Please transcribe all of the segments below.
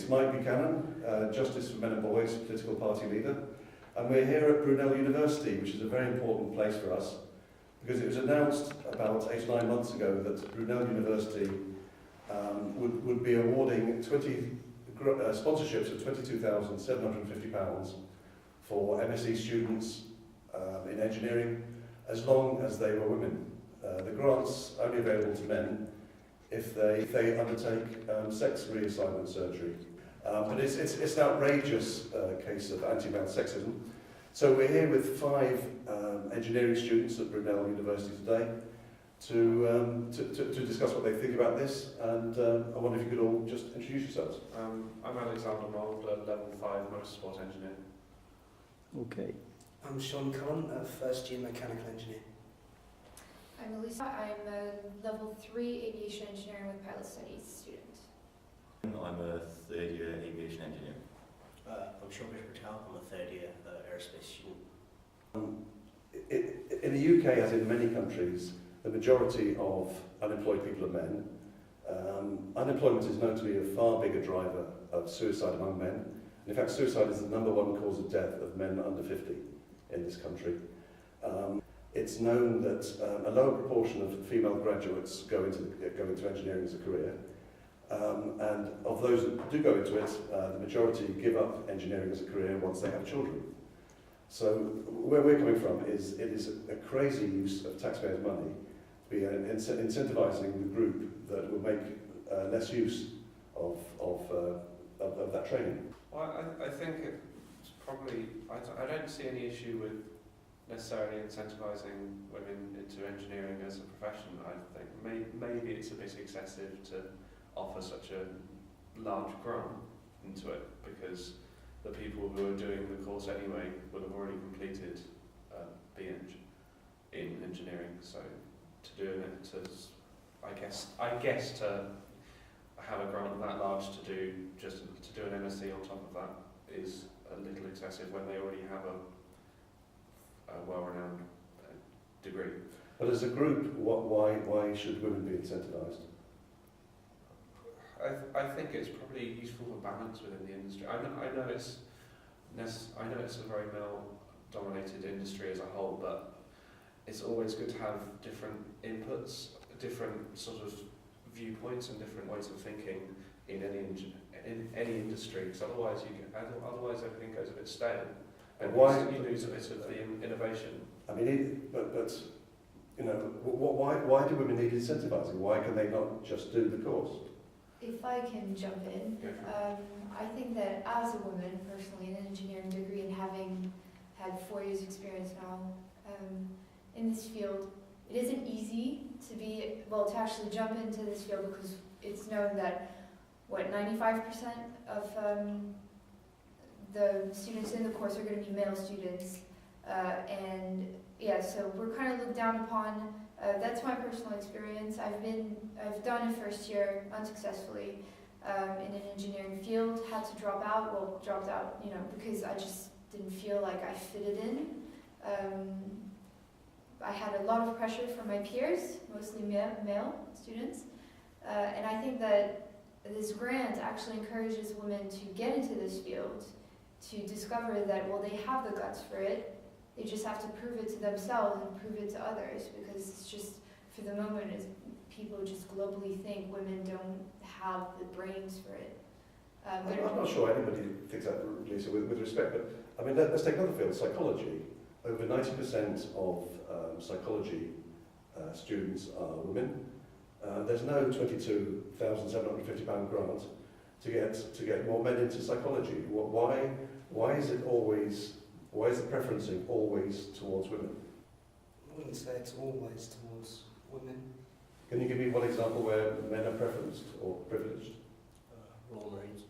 It's Mike Buchanan, Justice for Men and Boys, political party leader, and we're here at Brunel University, which is a very important place for us, because it was announced about 8 or 9 months ago that Brunel University would be awarding sponsorships of £22,750 for MSc students in engineering, as long as they were women. The grant's only available to men if they undertake sex reassignment surgery. But it's an outrageous case of anti-male sexism. So we're here with 5 engineering students at Brunel University today to discuss what they think about this, and I wonder if you could all just introduce yourselves. I'm Alexander Mould, a level 5 motorsport engineer. Okay. I'm Sean Cullen, a first year mechanical engineer. I'm Elisa. I'm a level 3 aviation engineering with pilot studies student. I'm a third year aviation engineer. I'm Sean Patel. I'm a third year aerospace student. In the UK, as in many countries, the majority of unemployed people are men. Unemployment is known to be a far bigger driver of suicide among men. And in fact, suicide is the #1 cause of death of men under 50 in this country. It's known that a lower proportion of female graduates go into engineering as a career. And of those that do go into it, the majority give up engineering as a career once they have children. So where we're coming from is it is a crazy use of taxpayers' money to be incentivizing the group that will make less use of that training. Well, I think it's probably, I don't see any issue with necessarily incentivizing women into engineering as a profession. I think maybe it's a bit excessive to offer such a large grant into it, because the people who are doing the course anyway will have already completed B.Eng in engineering. So to doing it to, I guess to have a grant that large to do an MSc on top of that is a little excessive when they already have a well-renowned degree. But as a group, why should women be incentivised? I think it's probably useful for balance within the industry. I know it's a very male-dominated industry as a whole, but it's always good to have different inputs, different sort of viewpoints, and different ways of thinking in any industry. Because otherwise everything goes a bit stale, and you lose a bit of the innovation. I mean, but you know, why do women need incentivising? Why can they not just do the course? If I can jump in, I think that as a woman, personally, in an engineering degree and having had 4 years experience now in this field, it isn't easy to actually jump into this field, because it's known that 95% of the students in the course are going to be male students, and yeah, so we're kind of looked down upon. That's my personal experience. I've done a first year unsuccessfully in an engineering field. Had to dropped out, because I just didn't feel like I fitted in. I had a lot of pressure from my peers, mostly male students, and I think that this grant actually encourages women to get into this field, to discover that, well, they have the guts for it. They just have to prove it to themselves and prove it to others, because it's just, for the moment, people just globally think women don't have the brains for it. I'm not sure anybody thinks that, Lisa, with respect, but I mean, let's take another field, psychology. Over 90% of psychology students are women. There's no £22,750 grant to get more men into psychology. Why is the preferencing always towards women? I wouldn't say it's always towards women. Can you give me one example where men are preferenced or privileged? Royal Marines.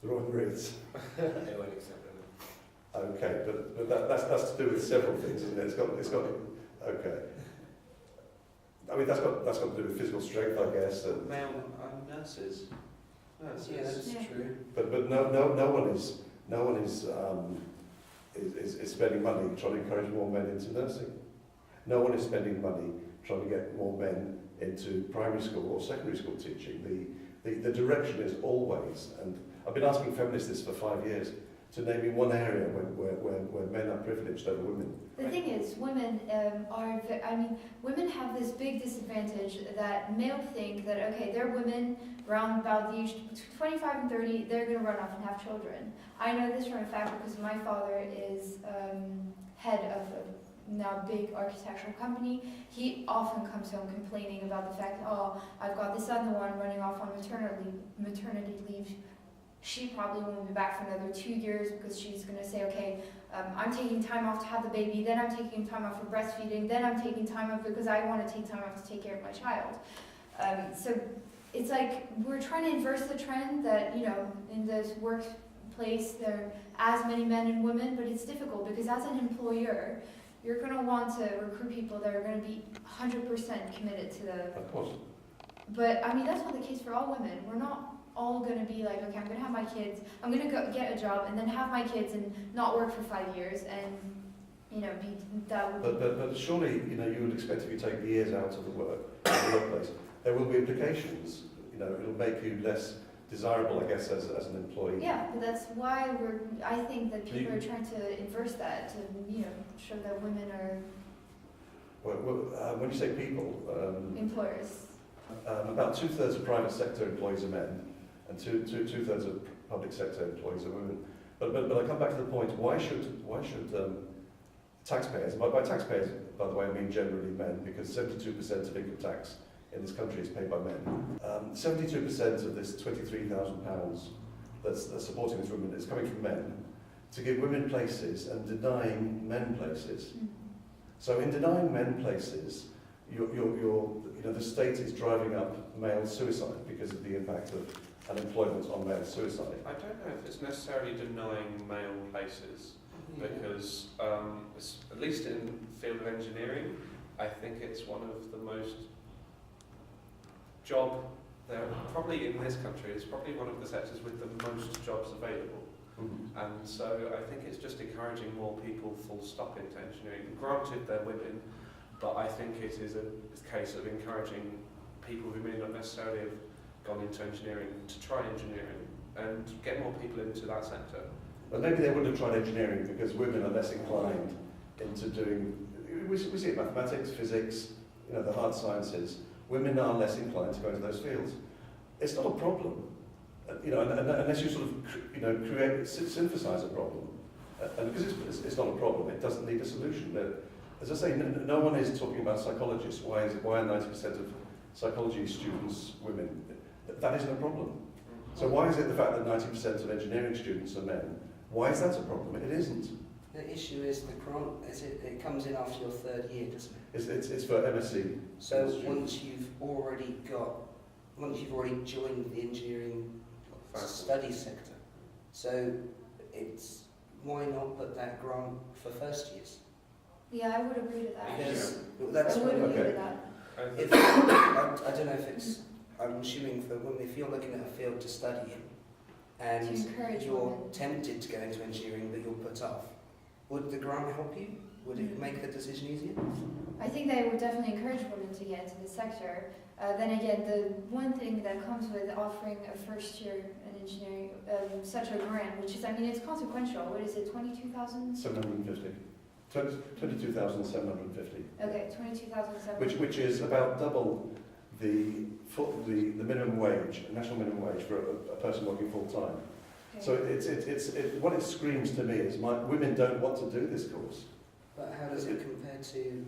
The Royal Marines. They won't accept women. Okay, but that's to do with several things, isn't it? It's got okay. I mean, that's got to do with physical strength, I guess. And Male nurses. Yeah, that's true. But no one is spending money trying to encourage more men into nursing. No one is spending money trying to get more men into primary school or secondary school teaching. The direction is always, and I've been asking feminists this for 5 years, to name me one area where men are privileged over women. The thing is, women women have this big disadvantage that males think that, okay, they're women around about the age 25 and 30, they're going to run off and have children. I know this from a fact because my father is head of a now big architectural company. He often comes home complaining about the fact, oh, I've got this other one running off on maternity leave. She probably won't be back for another 2 years because she's going to say, okay, I'm taking time off to have the baby, then I'm taking time off for breastfeeding, then I'm taking time off because I want to take time off to take care of my child. So it's like we're trying to inverse the trend that, you know, in this workplace there are as many men and women, but it's difficult because as an employer, you're going to want to recruit people that are going to be 100% committed to the... Of course. But, I mean, that's not the case for all women. We're not all going to be like, okay, I'm going to have my kids, I'm going to go get a job and then have my kids and not work for 5 years and, you know, be that would But surely, you know, you would expect if you take years out of the workplace, there will be implications. You know, it'll make you less desirable, I guess, as an employee. Yeah, but that's why I think that people are trying to inverse that, to, you know, show that women are When you say people, employers. about 2/3 of private sector employees are men, and 2/3 of public sector employees are women. But I come back to the point: why should taxpayers? By taxpayers, by the way, I mean generally men, because 72% of income tax in this country is paid by men. 72% of this £23,000 that's supporting this woman is coming from men to give women places and denying men places. So in denying men places, the state is driving up male suicide because of the impact of unemployment on male suicide. I don't know if it's necessarily denying male places, because at least in the field of engineering, I think it's one of the most probably in this country, it's probably one of the sectors with the most jobs available. And so I think it's just encouraging more people full stop into engineering. Granted, they're women, but I think it is a case of encouraging people who may not necessarily have gone into engineering to try engineering and get more people into that sector. But maybe they wouldn't have tried engineering because women are less inclined into doing, we see it, mathematics, physics, the hard sciences. Women are less inclined to go into those fields. It's not a problem, unless you sort of synthesize a problem. And because it's not a problem, it doesn't need a solution. As I say, no one is talking about psychologists. Why are 90% of psychology students women? That isn't a problem. So why is it the fact that 90% of engineering students are men? Why is that a problem? It isn't. The issue is the grant. It comes in after your third year, doesn't it? It's for MSc. So once you've already joined the engineering study sector, so it's why not put that grant for first years? Yeah, I would agree to that. Because I that's would what agree to that. I don't know if it's. I'm assuming for women, if you're looking at a field to study in, and To encourage you're women. tempted to go into engineering but you're put off, would the grant help you? Would it make the decision easier? I think that it would definitely encourage women to get into the sector. Then again, the one thing that comes with offering a first year in engineering, such a grant, which is, it's consequential. What is it, 22,000? 750. 22,750. Okay, 22,700. Which is about double the minimum wage, national minimum wage for a person working full time. Okay. So it's what it screams to me is women don't want to do this course. But how does it compare to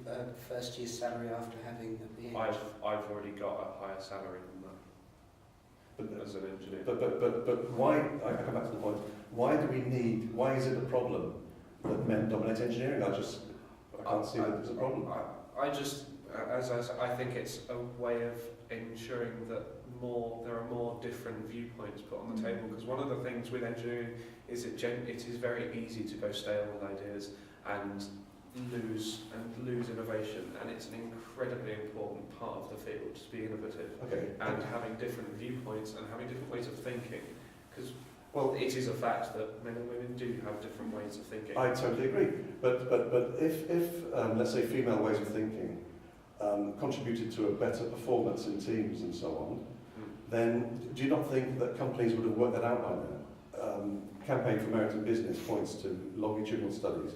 first year's salary after having a BA? I've already got a higher salary than that as an engineer. But why? I come back to the point. Why is it a problem that men dominate engineering? I can't see that there's a problem. I think it's a way of ensuring that there are more different viewpoints put on the table. Because one of the things with engineering is it is very easy to go stale with ideas and lose innovation, and it's an incredibly important part of the field to be innovative. Okay. And having different viewpoints and having different ways of thinking, because it is a fact that men and women do have different ways of thinking. I totally agree. But if let's say female ways of thinking contributed to a better performance in teams and so on, then do you not think that companies would have worked that out by now? Campaign for Merit in Business points to longitudinal studies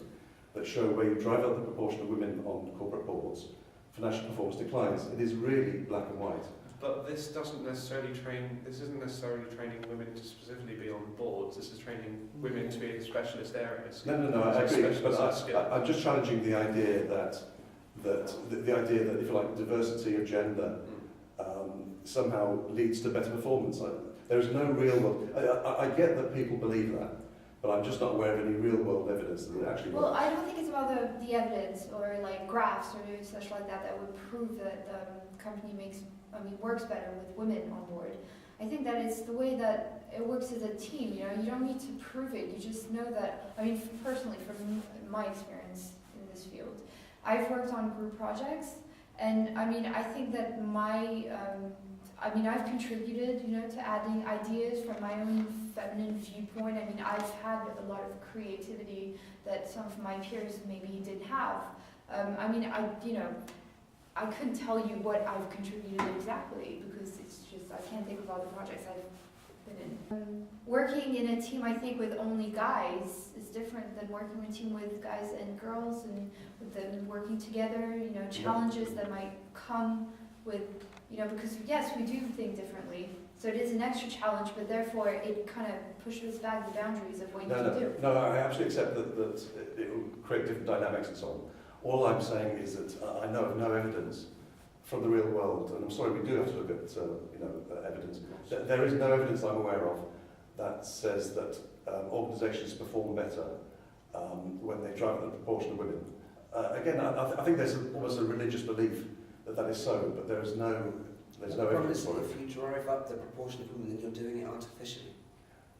that show where you drive up the proportion of women on corporate boards, financial performance declines. It is really black and white. But this isn't necessarily training women to specifically be on boards. This is training women to be in specialist areas. No, I agree. But I'm just challenging the idea that the idea that, if you like, diversity of gender somehow leads to better performance. There is no real world. I get that people believe that, but I'm just not aware of any real world evidence that it actually works. Well, I don't think it's about the evidence or like graphs or such like that would prove that the company works better with women on board. I think that it's the way that it works as a team. You know, you don't need to prove it. You just know that. I mean, personally, from my experience in this field, I've worked on group projects, and I mean, I think that I've contributed, you know, to adding ideas from my own feminine viewpoint. I mean, I've had a lot of creativity that some of my peers maybe didn't have. I couldn't tell you what I've contributed exactly because it's just, I can't think of all the projects I've been in. Working in a team, I think, with only guys is different than working in a team with guys and girls, and with them working together, you know, challenges that might come with, you know, because yes, we do think differently. So it is an extra challenge, but therefore it kind of pushes back the boundaries of what you can do. No, I absolutely accept that it will create different dynamics and so on. All I'm saying is that I know of no evidence from the real world, and I'm sorry, we do have to look at evidence. There is no evidence I'm aware of that says that organisations perform better when they drive up the proportion of women. Again, I think there's almost a religious belief that is so, but there's no evidence for it. If you drive up the proportion of women, then you're doing it artificially.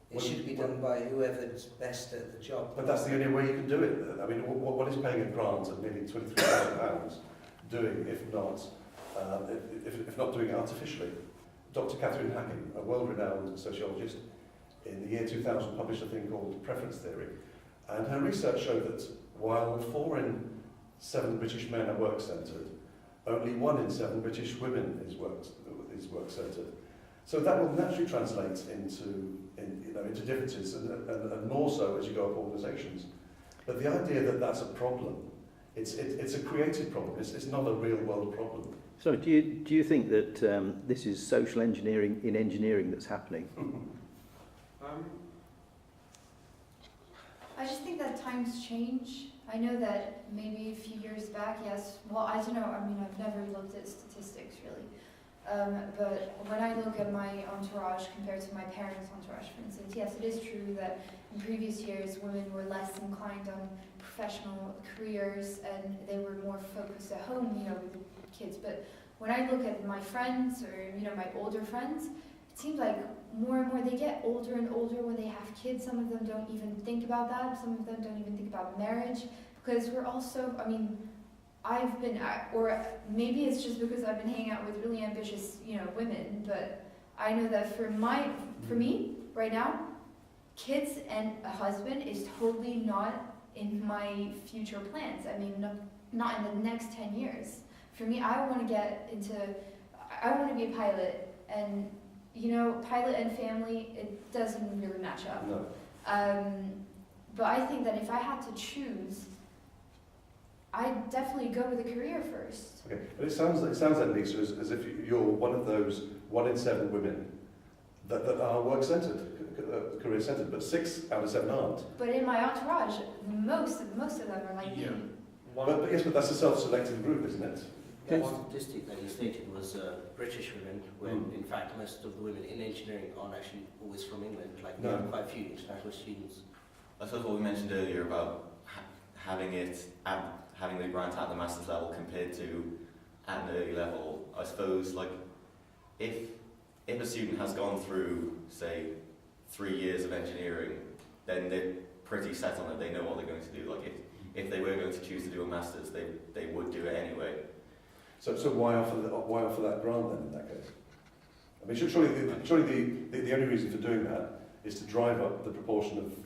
It should be done by whoever's best at the job. But that's the only way you can do it. I mean, what is paying a grant of nearly £23,000 doing if not doing it artificially? Dr. Catherine Hacking, a world-renowned sociologist, in the year 2000 published a thing called preference theory. And her research showed that while 4 in 7 British men are work-centred, only 1 in 7 British women is work-centred. So that will naturally translate into differences, and more so as you go up organisations. But the idea that that's a problem, it's a creative problem. It's not a real-world problem. So do you think that this is social engineering in engineering that's happening? I just think that times change. I know that maybe a few years back, yes. Well, I don't know. I mean, I've never looked at statistics really. But when I look at my entourage compared to my parents' entourage, for instance, yes, it is true that in previous years women were less inclined on professional careers and they were more focused at home, you know, with the kids. But when I look at my friends or, you know, my older friends, it seems like more and more they get older and older when they have kids. Some of them don't even think about that. Some of them don't even think about marriage because we're also, I mean, I've been, or maybe it's just because I've been hanging out with really ambitious, you know, women, but I know that for me, right now, kids and a husband is totally not in my future plans. I mean, not in the next 10 years. For me, I want to be a pilot, and, you know, pilot and family, it doesn't really match up. No. But I think that if I had to choose, I'd definitely go with a career first. Okay, but it sounds like, Lisa, as if you're one of those 1 in 7 women that are work-centred, career-centred, but 6 out of 7 aren't. But in my entourage, most of them are like me. But yes, but that's a self-selected group, isn't it? Yeah, one statistic that you stated was British women, when in fact most of the women in engineering aren't actually always from England, like we have quite a few international students. I suppose what we mentioned earlier about having the grant at the master's level compared to at an early level, I suppose, like, if a student has gone through, say, 3 years of engineering, then they're pretty set on it, they know what they're going to do. Like, if they were going to choose to do a master's, they would do it anyway. So why offer that grant then in that case? I mean, surely the only reason for doing that is to drive up the proportion of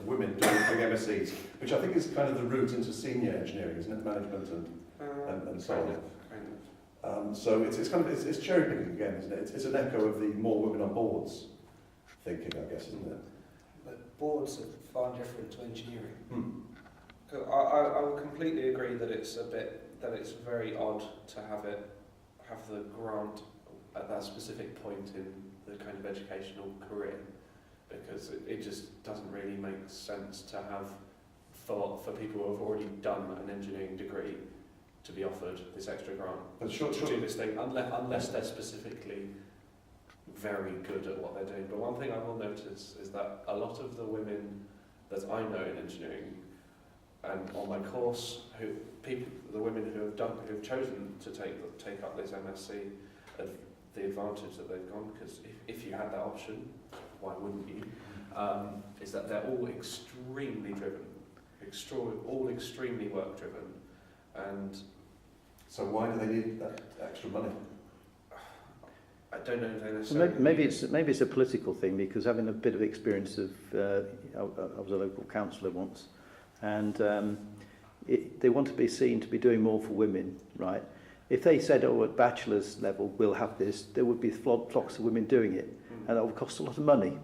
women doing MSCs, which I think is kind of the route into senior engineering, isn't it? Management and so on. So it's cherry picking again, isn't it? It's an echo of the more women on boards thinking, I guess, isn't it? But boards are far different to engineering. I would completely agree that it's very odd to have the grant at that specific point in the kind of educational career, because it just doesn't really make sense to have for people who have already done an engineering degree to be offered this extra grant to do this thing, unless they're specifically very good at what they're doing. But one thing I will notice is that a lot of the women that I know in engineering and on my course, the women who have chosen to take up this MSc, the advantage that they've gone, because if you had that option, why wouldn't you? Is that they're all extremely driven, all extremely work driven, and so why do they need that extra money? I don't know if they necessarily. Maybe it's a political thing, because having a bit of experience of, I was a local councillor once, and they want to be seen to be doing more for women, right? If they said, oh, at bachelor's level we'll have this, there would be flocks of women doing it, and that would cost a lot of money.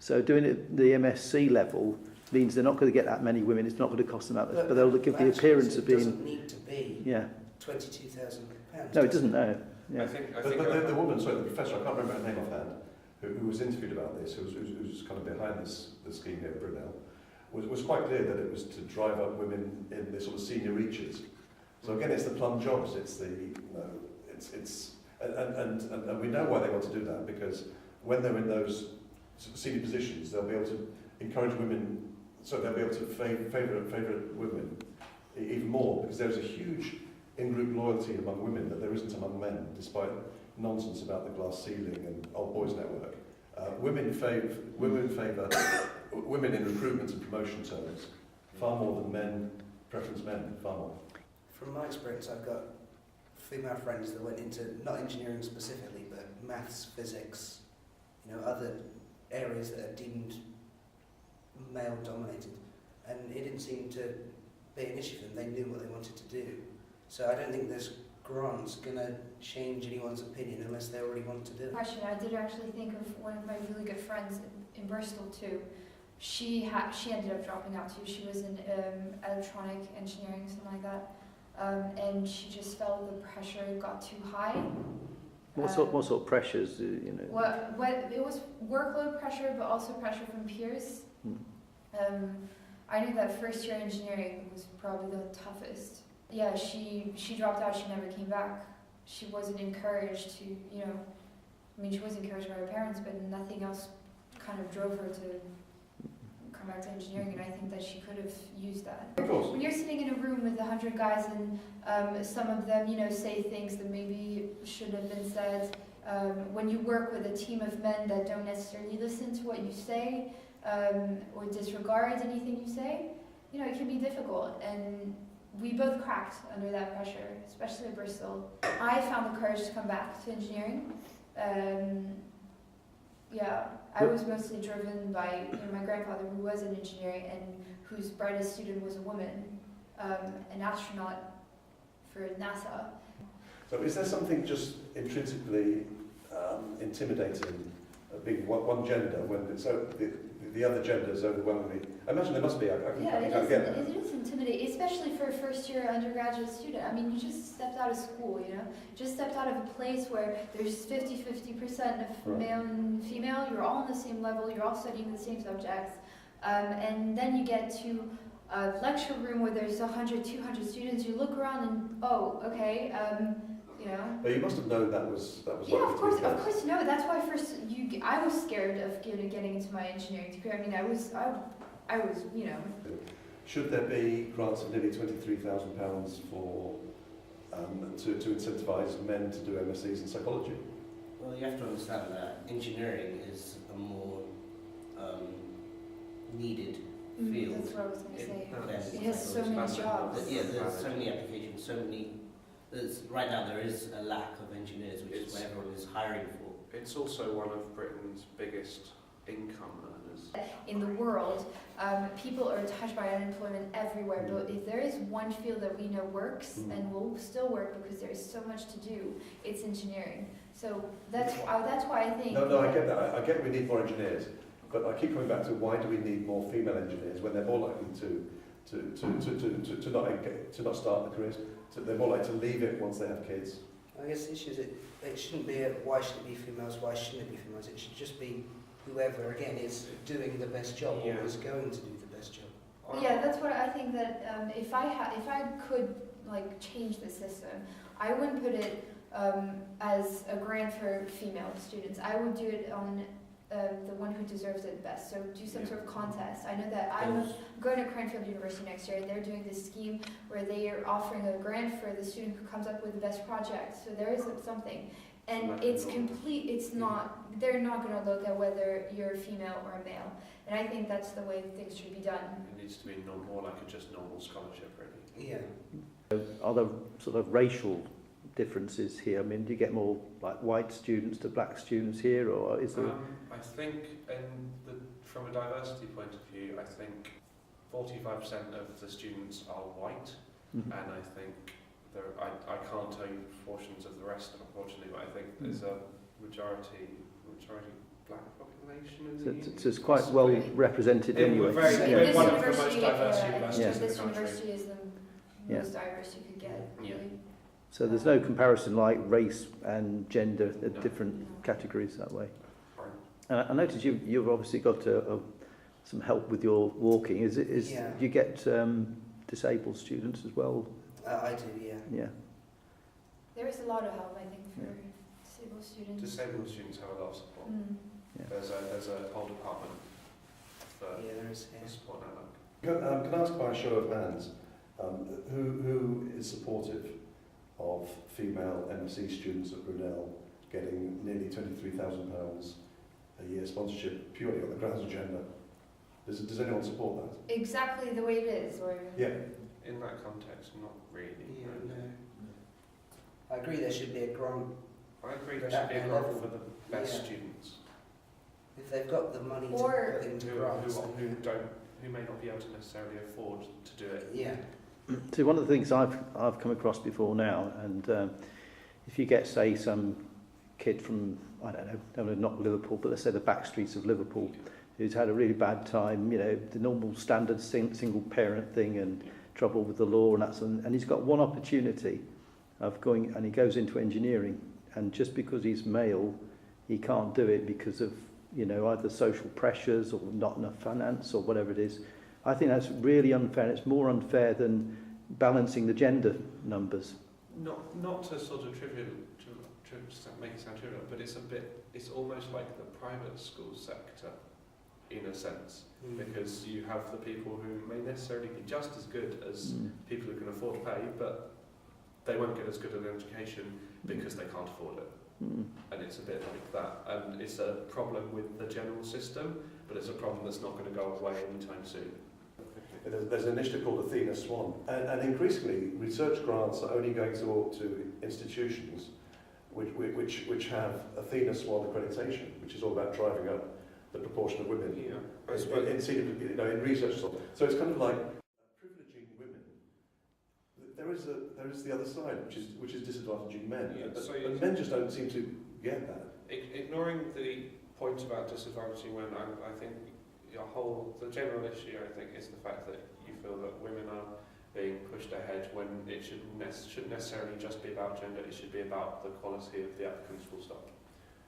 So doing it at the MSc level means they're not going to get that many women. It's not going to cost them that much, but they'll give the appearance of being. It doesn't need to be £22,000. No, it doesn't. No. Yeah. I think But the woman, sorry, the professor, I can't remember her name offhand, who was interviewed about this, who's kind of behind the scheme here at Brunel, was quite clear that it was to drive up women in the sort of senior reaches. So again, it's the plum jobs. It's the and we know why they want to do that, because when they're in those senior positions, they'll be able to encourage women, so they'll be able to favour women even more, because there's a huge in-group loyalty among women that there isn't among men, despite nonsense about the glass ceiling and old boys network. Women favour women in recruitment and promotion terms far more than men preference men, far more. From my experience, I've got female friends that went into, not engineering specifically, but maths, physics, other areas that are deemed male-dominated. And it didn't seem to be an issue for them. They knew what they wanted to do. So I don't think this grant's going to change anyone's opinion unless they already want to do it. Question, I did actually think of one of my really good friends in Bristol too. She ended up dropping out too. She was in electronic engineering, something like that. And she just felt the pressure got too high. What sort of pressures, What it was workload pressure, but also pressure from peers. I knew that first year engineering was probably the toughest. Yeah, she dropped out. She never came back. She wasn't encouraged to, she was encouraged by her parents, but nothing else kind of drove her to come back to engineering, and I think that she could have used that. Of course. When you're sitting in a room with 100 guys and some of them, say things that maybe shouldn't have been said, when you work with a team of men that don't necessarily listen to what you say or disregard anything you say, it can be difficult. And we both cracked under that pressure, especially at Bristol. I found the courage to come back to engineering. I was mostly driven by my grandfather, who was in engineering and whose brightest student was a woman, an astronaut for NASA. So is there something just intrinsically intimidating being one gender when the other gender is overwhelmingly? I imagine there must be. I can't get that. It is intimidating, especially for a first-year undergraduate student. I mean, you just stepped out of school, just stepped out of a place where there's 50% of male and female. You're all on the same level. You're all studying the same subjects, and then you get to a lecture room where there's 100, 200 students. You look around and okay. But you must have known that was. Yeah, of course. No, that's why I was scared of getting into my engineering degree. I mean, I was. Should there be grants of nearly £23,000 for to incentivise men to do MScs in psychology? Well, you have to understand that engineering is a more needed field. That's what I was going to say. It has so many jobs. There's so many applications, right now there is a lack of engineers, which is what everyone is hiring for. It's also one of Britain's biggest income earners. In the world, people are touched by unemployment everywhere, but if there is one field that we know works and will still work because there is so much to do, it's engineering. So that's why I think... No, I get that. I get we need more engineers. But I keep coming back to why do we need more female engineers when they're more likely to not start the careers, they're more likely to leave it once they have kids. I guess the issue is it shouldn't be a why should it be females, why shouldn't it be females. It should just be whoever, again, is doing the best job Yeah. or is going to do the best job. Yeah, that's what I think that if I could like change the system, I wouldn't put it as a grant for female students. I would do it on the one who deserves it best. So do some sort of contest. I know that I'm going to Cranfield University next year, and they're doing this scheme where they are offering a grant for the student who comes up with the best project. So there is something. And it's complete, it's not, they're not going to look at whether you're a female or a male. And I think that's the way things should be done. It needs to be more like a just normal scholarship, really. Yeah. Are there sort of racial differences here? I mean, do you get more like white students to black students here, or is there? I think, from a diversity point of view, I think 45% of the students are white, Mhm. and I think I can't tell you the proportions of the rest, unfortunately, but I think there's a majority black population in the uni. So it's quite well represented anyway. We're very, In we're this one of the university, most diverse I universities think in the this country. university is the Yeah. most diverse you could get. Yeah. Really. So there's no comparison like race and gender, the No. different categories that way. Right. And I noticed you've obviously got some help with your walking. Yeah. Do you get disabled students as well? I do, yeah. Yeah. There is a lot of help, I think, for disabled students. Disabled students have a lot of support. Mm. Yeah. There's a whole department for Yeah, there is. Yeah. support network. Can I ask by a show of hands, who is supportive of female MSc students at Brunel getting nearly £23,000 a year sponsorship purely on the grounds of gender? Does anyone support that? Exactly the way it is, or Yeah. In that context, not really. Yeah, no. no. I agree there should be a grant. I agree there should be a grant for the best Yeah. students If they've got the money to Or- put into who grants. who may not be able to necessarily afford to do it. Yeah. So one of the things I've come across before now, and if you get, say, some kid from, I don't know, not Liverpool, but let's say the back streets of Liverpool, who's had a really bad time, you know, the normal standard single parent thing and trouble with the law and that sort of, and he's got one opportunity of going, and he goes into engineering, and just because he's male, he can't do it because of, you know, either social pressures or not enough finance or whatever it is. I think that's really unfair. It's more unfair than balancing the gender numbers. Not to sort of make it sound trivial, but it's almost like the private school sector in a sense, because you have the people who may necessarily be just as good as people who can afford to pay, but they won't get as good an education because they can't afford it. And it's a bit like that, and it's a problem with the general system, but it's a problem that's not going to go away anytime soon. There's an initiative called Athena SWAN, and increasingly research grants are only going to institutions which have Athena SWAN accreditation, which is all about driving up the proportion of women in research. So it's kind of like privileging women. There is the other side, which is disadvantaging men, and men just don't seem to get that. Ignoring the point about disadvantaging women, I think the general issue, I think, is the fact that you feel that women are being pushed ahead when it shouldn't necessarily just be about gender, it should be about the quality of the applicants full stop.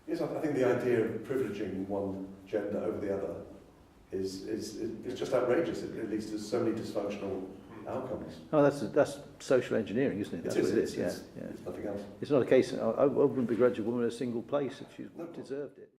Yes, I think the idea of privileging one gender over the other is just outrageous. It leads to so many dysfunctional outcomes. Oh, that's social engineering, isn't it? That's what it is. It's nothing else. It's not a case. I wouldn't begrudge a woman a single place if she deserved it.